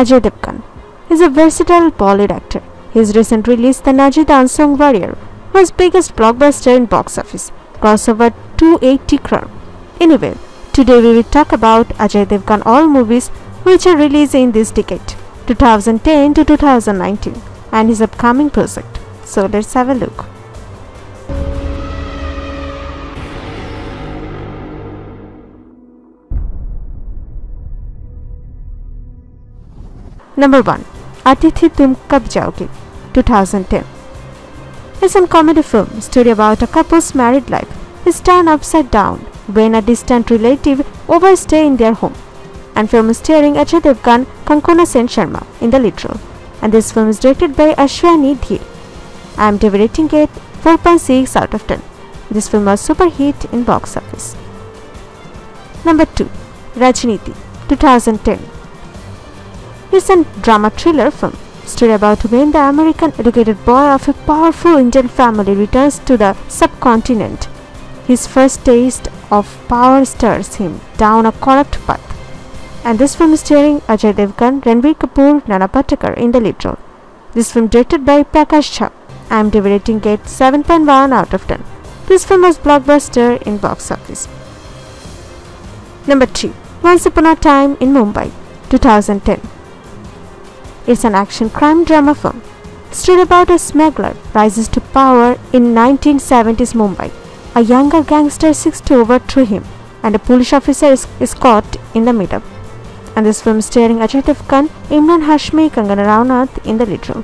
Ajay Devgan is a versatile Bollywood actor. His recent release Tanhaji The Unsung Warrior was biggest blockbuster in box office, crossed over 280 crore. Anyway, today we will talk about Ajay Devgan all movies which are released in this decade, 2010 to 2019, and his upcoming project. So let's have a look. Number 1. Atithi Tum Kab Jaoge, 2010. It's a comedy film, story about a couple's married life is turned upside down when a distant relative overstays in their home. And film starring Ajay Devgan, Kankana Sen Sharma in the lead role. And this film is directed by Ashwani. I am rating it 4.6 out of 10. This film was super hit in box office. Number 2. Raajneeti, 2010. It's a drama thriller film, story about when the American educated boy of a powerful Indian family returns to the subcontinent. His first taste of power stares him down a corrupt path. And this film is starring Ajay Devgan, Ranbir Kapoor, Nana Patekar in the lead role. This film directed by Baccha. I am rating it 7.1 out of 10. This film was blockbuster in box office. Number 3. Once Upon a Time in Mumbai, 2010. It's an action crime drama film. Story about a smuggler rises to power in 1970s Mumbai. A younger gangster seeks to overthrow him, and a police officer is caught in the middle. And this film starring Ajay Devgan, Imran Hashmi, Kangana Ranaut in the lead role.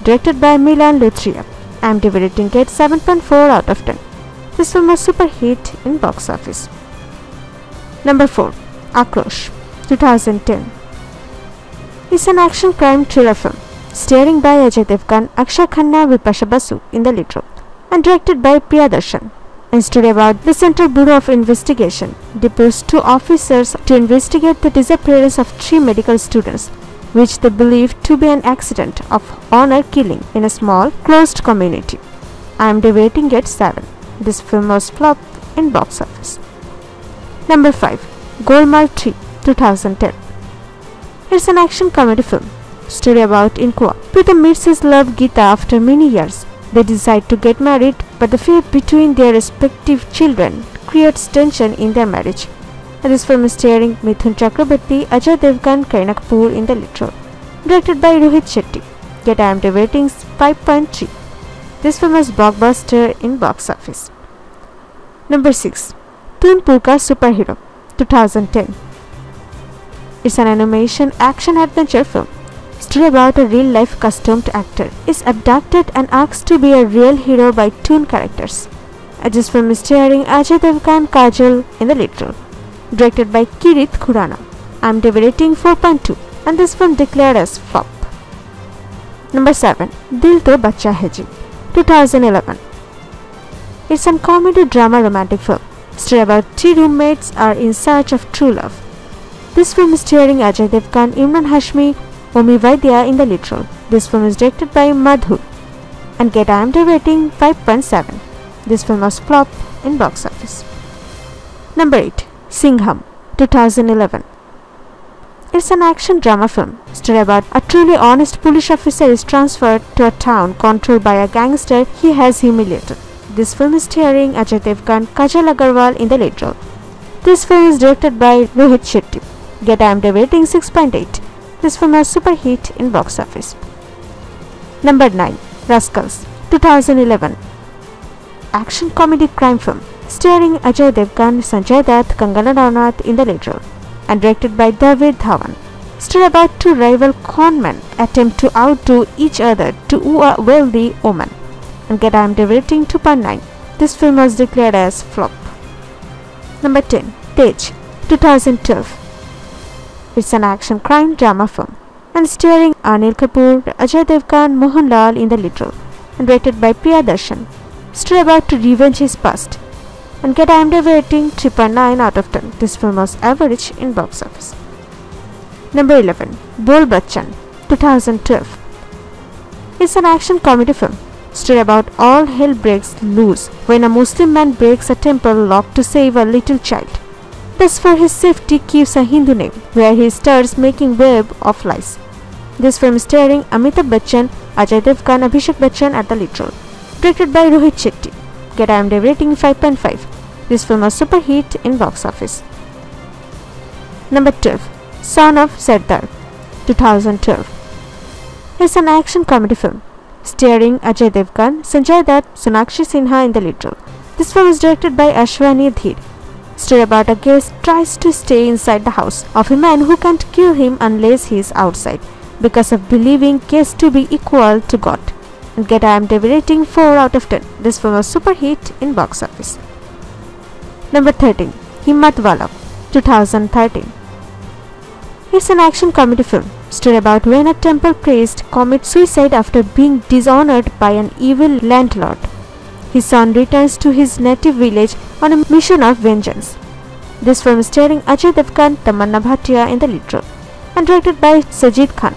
Directed by Milan Luthria. I am rating it 7.4 out of 10. This film was super hit in box office. Number 4. Aakrosh, 2010. It's an action crime thriller film, starring by Ajay Devgan, Akshay Khanna, Vipasha Basu in the lead role, and directed by Priyadarshan. And story about the Central Bureau of Investigation deposed 2 officers to investigate the disappearance of 3 medical students, which they believe to be an accident of honor killing in a small, closed community. I am rating it 7. This film was flopped in box office. Number 5. Golmaal 3, 2010. It's an action comedy film, story about Inkua. Peter meets his love Geeta after many years. They decide to get married, but the fear between their respective children creates tension in their marriage. And this film is starring Mithun Chakraborty, Ajay Devgan, Katrina Kapoor in the lead role. Directed by Rohit Shetty. Yet I am rating 5.3. This film was blockbuster in box office. Number 6. Toonpur Ka Superhero, 2010. It's an animation action adventure film. Story about a real-life costumed actor is abducted and asked to be a real hero by toon characters. This film is starring Ajay Devgan, Kajol in the lead role. Directed by Kirit Khurana. I am rating 4.2, and this film declared as flop. Number 7. Dil To Bachcha Hai Ji, 2011. It's a comedy drama romantic film. Story about 3 roommates are in search of true love. This film is starring Ajay Devgan, Imran Hashmi, Omi Vaidya in the lead role. This film is directed by Madhu and get IMDb rating 5.7. This film was flop in box office. Number 8. Singham, 2011. It's an action drama film. Story about a truly honest police officer is transferred to a town controlled by a gangster he has humiliated. This film is starring Ajay Devgan, Kajal Agarwal in the lead role. This film is directed by Rohit Shetty. Get IMDb rating 6.8. This film was super hit in box office. Number 9. Rascals, 2011. Action comedy crime film starring Ajay Devgan, Sanjay Dutt, Kangana Ranaut in the lead role and directed by David Dhawan. Story about 2 rival conmen attempt to outdo each other to woo a wealthy woman and get IMDb rating 2.9. This film was declared as flop. Number 10. Tezz, 2012. It's an action crime drama film and starring Anil Kapoor, Ajay Devgan, Mohanlal in the lead role and directed by Priyadarshan. Story about to revenge his past and get IMDb rating 3.9 out of 10. This film was average in box office. Number 11. Bol Bachchan, 2012. It's an action comedy film. Story about all hell breaks loose when a Muslim man breaks a temple lock to save a little child. This for his safety keeps a Hindu name where he starts making web of lies. This film starring Amitabh Bachchan, Ajay Devgan, Abhishek Bachchan at the lead role. Directed by Rohit Shetty. Get IMDb rating 5.5. This film was super hit in box office. Number 12. Son of Sardaar, 2012. It's an action comedy film starring Ajay Devgan, Sanjay Dutt, Sonakshi Sinha in the lead role. This film is directed by Ashwani Dheer. Story about a guest tries to stay inside the house of a man who can't kill him unless he is outside because of believing guests to be equal to God. And get IMDb rating 4 out of 10. This film was super hit in box office. Number 13. Himmatwala, 2013. It's an action comedy film. Story about when a temple priest commits suicide after being dishonored by an evil landlord. His son returns to his native village on a mission of vengeance. This film is starring Ajay Devgan, Tamanna Bhatia in the lead role and directed by Sajid Khan.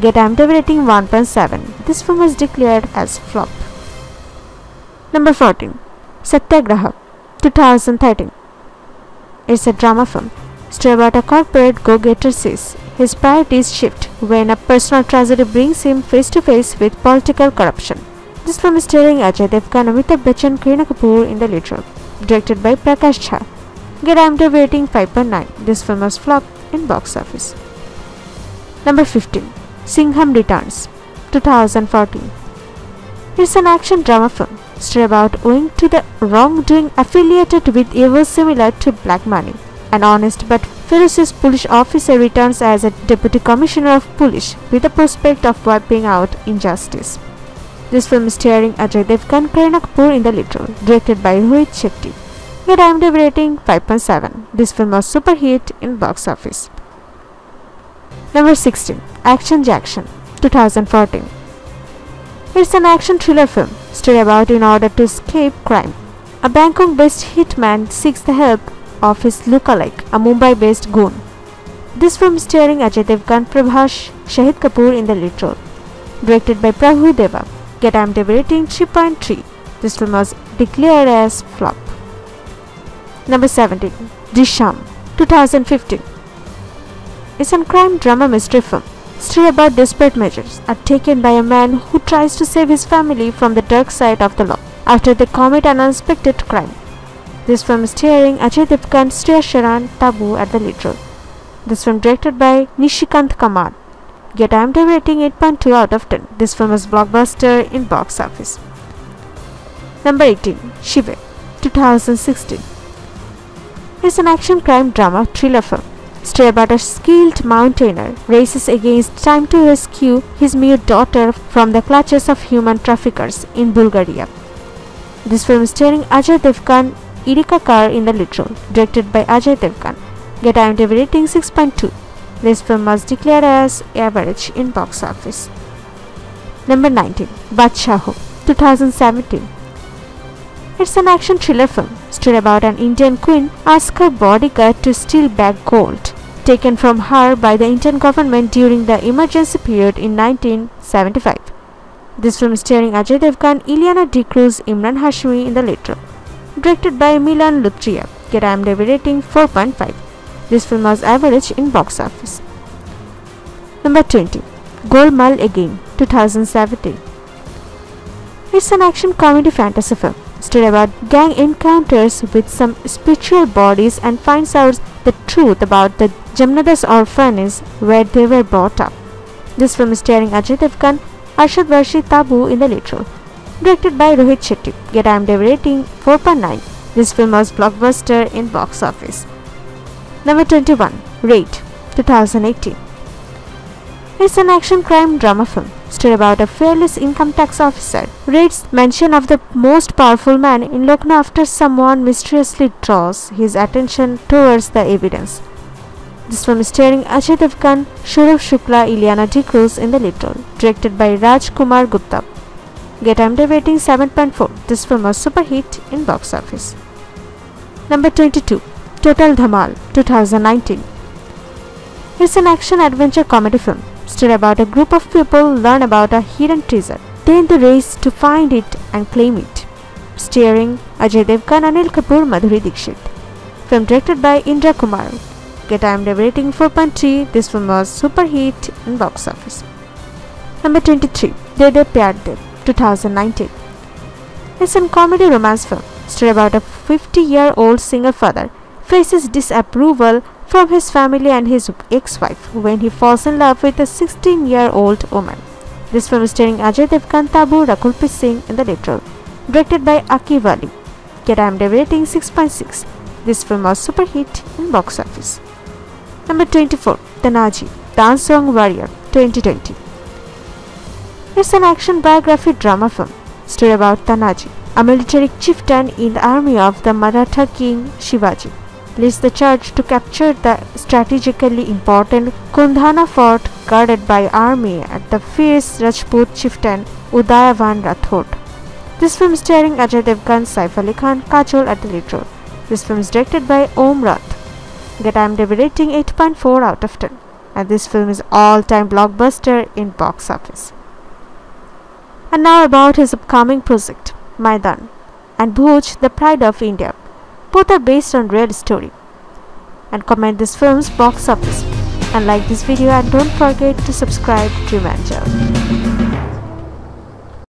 Get IMDb rating 1.7. This film was declared as flop. Number 14. Satyagraha, 2013. It's a drama film. Story about a corporate go-getter says his priorities shift when a personal tragedy brings him face to face with political corruption. This film is starring Ajay Devgan, Amitabh Bachchan, Katrina Kapoor in the lead role. Directed by Prakash Jha. Get IMDb rating 5.9. This film was flop in box office. Number 15. Singham Returns, 2014. It's an action drama film. Story about owing to the wrongdoing affiliated with evil similar to black money. An honest but ferocious police officer returns as a deputy commissioner of police with the prospect of wiping out injustice. This film is starring Ajay Devgan, Katrina Kapoor in the lead role, directed by Rohit Shetty. Get IMDb rating 5.7. This film was super hit in box office. Number 16. Action Jackson, 2014. It's an action thriller film. Story about in order to escape crime, a Bangkok-based hitman seeks the help of his lookalike, a Mumbai-based goon. This film starring Ajay Devgan, Prabhas, Shahid Kapoor in the lead role. Directed by Prabhu Deva. Get IMDb rating 3.3. This film was declared as flop. Number 17. Drishyam, 2015. It's a crime drama mystery film. Story about desperate measures are taken by a man who tries to save his family from the dark side of the law after they commit an unexpected crime. This film is starring Ajay Devgan, Shreya Sharan, Tabu at the lead role. This film directed by Nishikant Kamal. Get IMDb rating 8.2 out of 10. This film was blockbuster in box office. Number 18. Shivaay, 2016. It's an action crime drama thriller film. Story about a skilled mountaineer races against time to rescue his mute daughter from the clutches of human traffickers in Bulgaria. This film is starring Ajay Devgan, Irika Kar in the lead role, directed by Ajay Devgan. Get IMDb rating 6.2. This film was declared as average in box office. Number 19. Baadshaho, 2017. It's an action thriller film. Story about an Indian queen asks her bodyguard to steal back gold taken from her by the Indian government during the emergency period in 1975. This film is starring Ajay Devgan, Ileana D'Cruz, Imran Hashmi in the lead role. Directed by Milan Luthria. Get IMDb rating 4.5. This film was average in box office. Number 20. Golmaal Again, 2017. It's an action comedy fantasy film. Story about gang encounters with some spiritual bodies and finds out the truth about the Jamnadas orphanage where they were brought up. This film is starring Ajay Devgan, Arshad Varshi, Tabu in the lead role. Directed by Rohit Shetty. Get IMDb rating 4.9. This film was blockbuster in box office. Number 21. Raid, 2018. It's an action crime drama film. Story about a fearless income tax officer raids mansion of the most powerful man in Lucknow after someone mysteriously draws his attention towards the evidence. This film is starring Ajay Devgan, Shourav Shukla, Ileana D'Cruz in the lead role. Directed by Rajkumar Gupta. Get IMDb rating 7.4. This film was super hit in box office. Number 22. Total Dhamaal, 2019. It's an action adventure comedy film. Story about a group of people learn about a hidden treasure, then the race to find it and claim it. Starring Ajay Devgan, Anil Kapoor, Madhuri Dixit. Film directed by Indra Kumar. Get IMDb rating 4.3. This film was super hit in box office. Number 23. De De Pyaar De, 2019. It's a comedy romance film. Story about a 50-year-old single father faces disapproval from his family and his ex-wife when he falls in love with a 16-year-old woman. This film is starring Ajay Devgan, Tabu, Rakulpreet Singh in the lead role. Directed by Akivali. Get IMDb rating 6.6. This film was super hit in box office. Number 24. Tanhaji The Unsung Warrior, 2020. It's an action biography drama film. Story about Tanhaji, a military chieftain in the army of the Maratha king Shivaji, leads the charge to capture the strategically important Kundhana fort guarded by army at the fierce Rajput chieftain Udayavan Rathod. This film is starring Ajay Devgan, Saif Ali Khan, Kajol at the lead role. This film is directed by Om Rath. Get IMDb rating 8.4 out of 10. And this film is all-time blockbuster in box office. And now about his upcoming project, Maidaan and Bhuj, The Pride of India. Both are based on real story. And comment this film's box office. And like this video and don't forget to subscribe to my channel.